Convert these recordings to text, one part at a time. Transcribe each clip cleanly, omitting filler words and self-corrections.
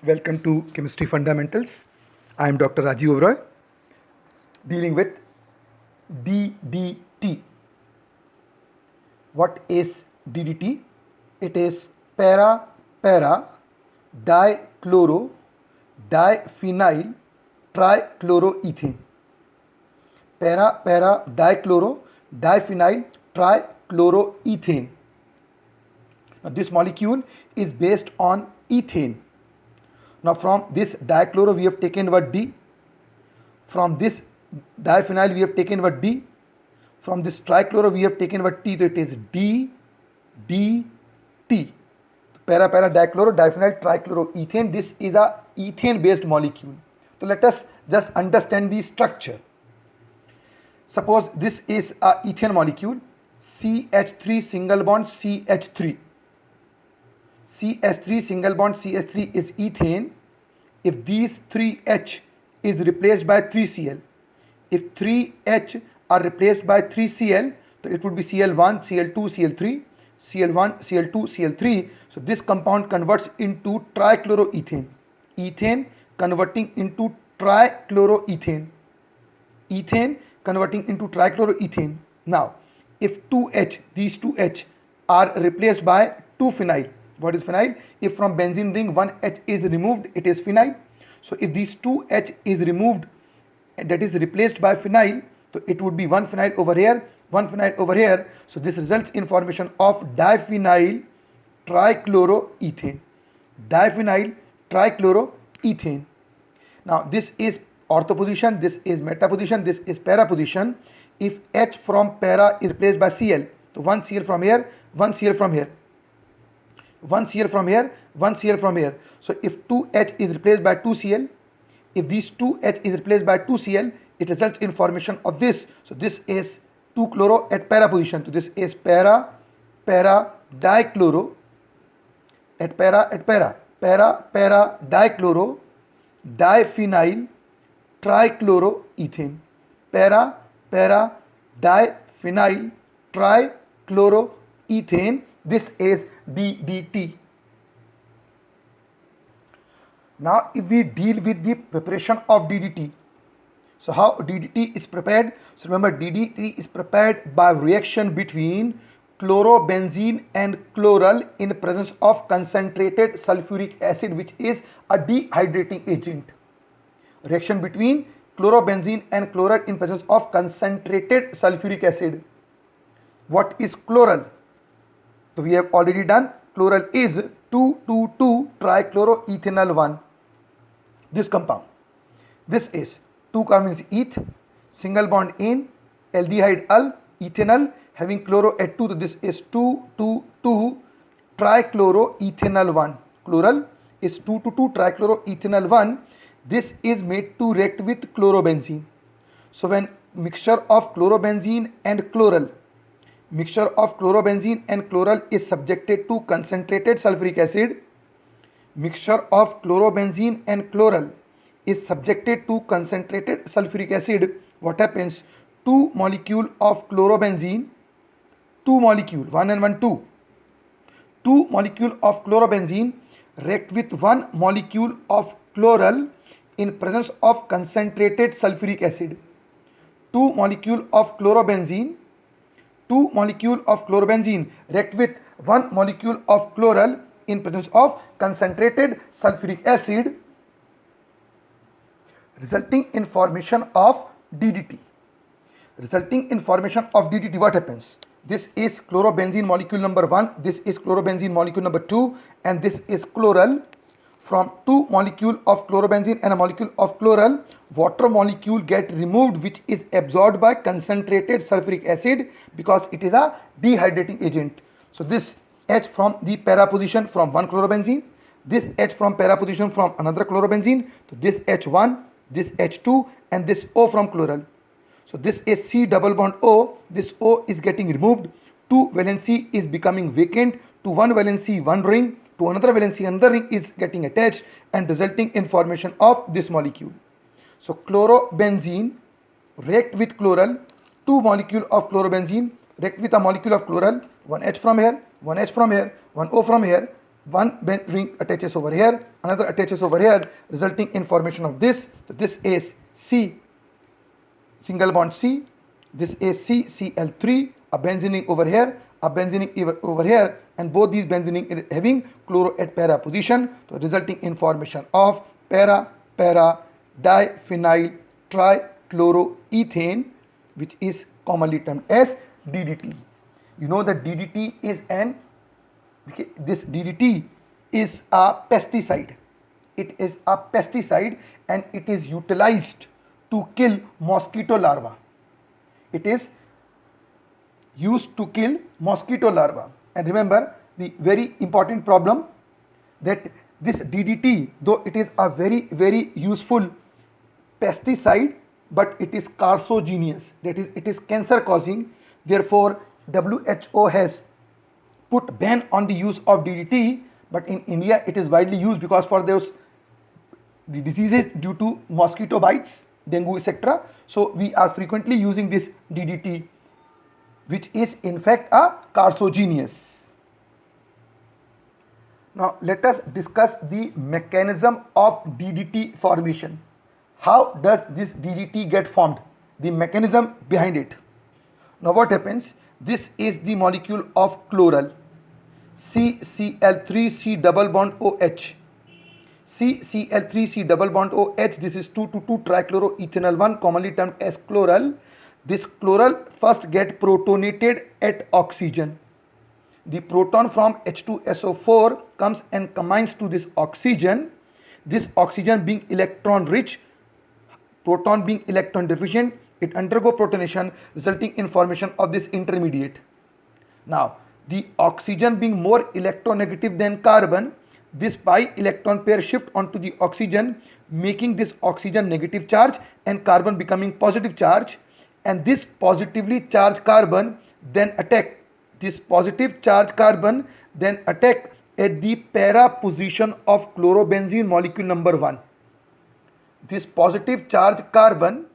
Welcome to Chemistry Fundamentals. I am Dr. Rajiv Oberoi dealing with DDT. What is DDT? It is para dichloro diphenyl trichloroethane. Para dichloro diphenyl trichloroethane. Now, this molecule is based on ethane. Now from this dichloro we have taken word D. From this diphenyl we have taken word D. From this trichloro we have taken word T. So it is D, D, T. Para dichloro diphenyl trichloroethane. This is a ethane based molecule. So let us just understand the structure. Suppose this is a ethane molecule. CH3 single bond CH3. CH3 single bond CH3 is ethane. If these 3H is replaced by 3Cl, if 3H are replaced by 3Cl, so it would be Cl1, Cl2, Cl3, Cl1, Cl2, Cl3. So this compound converts into trichloroethane. Ethane converting into trichloroethane. Ethane converting into trichloroethane. Now, if 2H, these 2H are replaced by 2-phenyl. What is phenyl? If from benzene ring 1H is removed, it is phenyl. So if these 2H is removed, that is replaced by phenyl, so it would be 1-phenyl over here, 1-phenyl over here. So this results in formation of diphenyl trichloroethane. Diphenyl trichloroethane. Now this is ortho position, this is meta position, this is para position. If H from para is replaced by Cl, so 1 Cl from here, 1 Cl from here. 1 Cl from here, 1 Cl from here. So if 2H is replaced by 2Cl, if these 2H is replaced by 2Cl, it results in formation of this. So this is 2-chloro at para position. So this is para dichloro at para dichloro diphenyl trichloroethane. Para diphenyl trichloroethane. This is DDT. Now if we deal with the preparation of DDT, so how DDT is prepared? So remember, DDT is prepared by reaction between chlorobenzene and chloral in presence of concentrated sulfuric acid, which is a dehydrating agent. Reaction between chlorobenzene and chloral in presence of concentrated sulfuric acid. What is chloral? So we have already done. Chloral is 2,2,2-trichloroethanol 1. This compound. This is 2 carbons eth, single bond in, aldehyde al, ethanol having chloro at 2. So this is 2,2,2-trichloroethanol 1. Chloral is 2,2,2-trichloroethanol 1. This is made to react with chlorobenzene. So when mixture of chlorobenzene and chloral, is subjected to concentrated sulfuric acid. Mixture of chlorobenzene and chloral is subjected to concentrated sulfuric acid. What happens? 2 molecule of chlorobenzene, 2 molecule, 1 and 1, 2. 2 molecule of chlorobenzene react with 1 molecule of chloral in presence of concentrated sulfuric acid. 2 molecule of chlorobenzene react with 1 molecule of chloral in presence of concentrated sulfuric acid, resulting in formation of DDT. What happens? This is chlorobenzene molecule number 1, this is chlorobenzene molecule number 2, and this is chloral. From 2 molecule of chlorobenzene and a molecule of chloral, water molecule get removed, which is absorbed by concentrated sulfuric acid because it is a dehydrating agent. So this H from the para position from 1 chlorobenzene, this H from para position from another chlorobenzene, so this H1, this H2, and this O from chloral. So this is C double bond O, this O is getting removed, 2 valency is becoming vacant, to 1 valency 1 ring, to another valency another ring is getting attached and resulting in formation of this molecule. So chlorobenzene react with chloral, 2 molecule of chlorobenzene react with a molecule of chloral, 1 H from here, 1 H from here, 1 O from here. one ring attaches over here, another attaches over here, resulting in formation of this. So this is C, single bond C. This is CCl3, a benzene ring over here, a benzene ring over here, and both these benzene ring having chloro at para position, so resulting in formation of para diphenyl trichloroethane, which is commonly termed as DDT. You know that DDT is this DDT is a pesticide. It is a pesticide and it is utilized to kill mosquito larvae. It is used to kill mosquito larvae. And remember the very important problem that this DDT, though it is a very useful pesticide, but it is carcinogenous, that is, it is cancer causing. Therefore, WHO has put ban on the use of DDT, but in India it is widely used because for those the diseases due to mosquito bites, dengue, etc. So we are frequently using this DDT, which is in fact a carcinogenous. Now let us discuss the mechanism of DDT formation. How does this DDT get formed? The mechanism behind it. Now what happens? This is the molecule of chloral, CCl3C double bond OH. CCl3C double bond OH, this is 2,2 trichloroethanol 1, commonly termed as chloral. This chloral first get protonated at oxygen. The proton from H2SO4 comes and combines to this oxygen being electron rich, proton being electron deficient, it undergo protonation, resulting in formation of this intermediate. Now the oxygen being more electronegative than carbon, this pi electron pair shift onto the oxygen, making this oxygen negative charge and carbon becoming positive charge, and this positively charged carbon then attack at the para position of chlorobenzene molecule number 1. This positive charged carbon,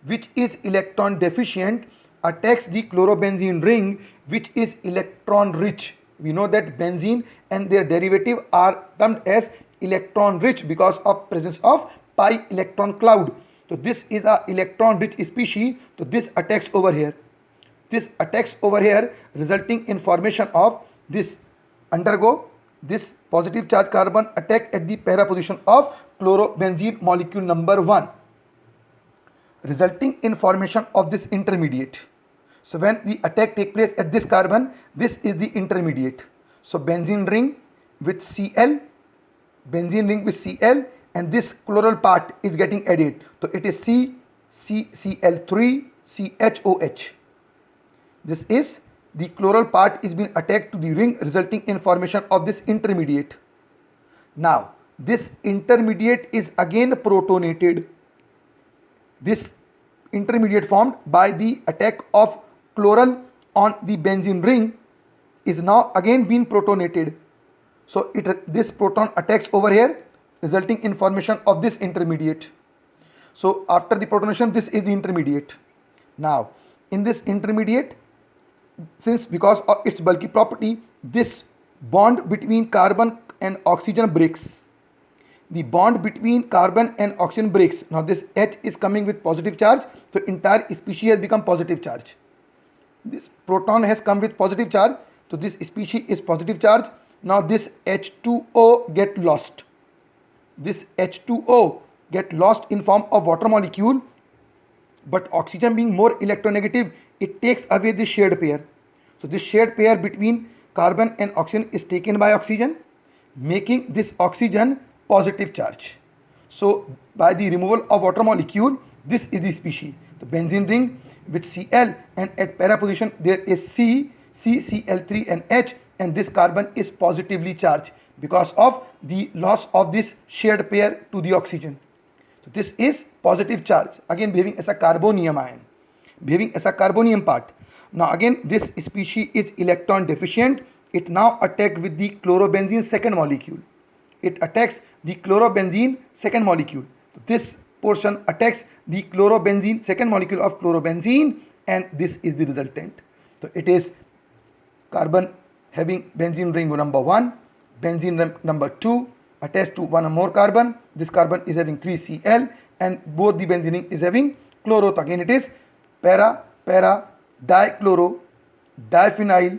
which is electron deficient, attacks the chlorobenzene ring, which is electron rich. We know that benzene and their derivative are termed as electron rich because of presence of pi electron cloud. So this is a electron rich species. So this attacks over here. Resulting in formation of this, undergo this positive charge carbon attack at the para position of chlorobenzene molecule number 1, resulting in formation of this intermediate. So when the attack take place at this carbon, this is the intermediate. So benzene ring with Cl, and this chloral part is getting added. So it is CCl3 CHOH. This is the chloral part is being attacked to the ring, resulting in formation of this intermediate. Now this intermediate is again protonated. This intermediate formed by the attack of chloral on the benzene ring is now again being protonated. So this proton attacks over here, resulting in formation of this intermediate. So after the protonation, this is the intermediate. Now in this intermediate, since because of its bulky property, this bond between carbon and oxygen breaks. The bond between carbon and oxygen breaks. Now this H is coming with positive charge, so entire species has become positive charge. This proton has come with positive charge, so this species is positive charge. Now this H2O get lost. This H2O get lost in form of water molecule, but oxygen being more electronegative, it takes away this shared pair. So this shared pair between carbon and oxygen is taken by oxygen, making this oxygen positive charge. So by the removal of water molecule, this is the species. The benzene ring with Cl, and at para position there is CCl3 and H, and this carbon is positively charged because of the loss of this shared pair to the oxygen. So this is positive charge, again behaving as a carbonium ion, behaving as a carbonium part. Now again this species is electron deficient. It now attacked with the chlorobenzene second molecule. It attacks the chlorobenzene second molecule. This portion attacks the chlorobenzene second molecule of chlorobenzene, and this is the resultant. So it is carbon having benzene ring number 1, benzene number 2 attached to one or more carbon. This carbon is having 3Cl and both the benzene is having chloro. So again it is para, para, dichloro, diphenyl,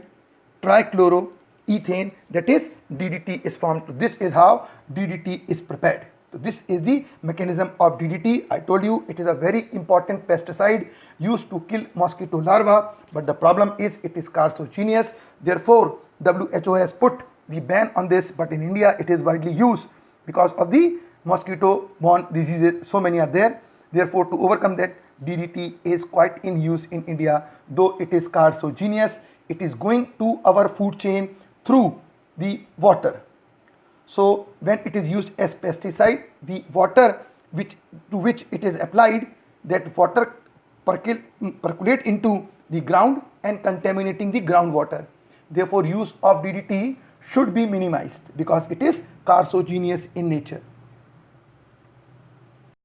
trichloro, ethane, that is DDT is formed. So this is how DDT is prepared. So this is the mechanism of DDT. I told you it is a very important pesticide used to kill mosquito larvae, but the problem is it is carcinogenous. Therefore, WHO has put the ban on this, but in India it is widely used because of the mosquito borne diseases. So many are there. Therefore, to overcome that, DDT is quite in use in India. Though it is carcinogenous, it is going to our food chain through the water. So when it is used as pesticide, the water to which it is applied, that water percolate into the ground and contaminating the groundwater. Therefore, use of DDT should be minimized because it is carcinogenous in nature.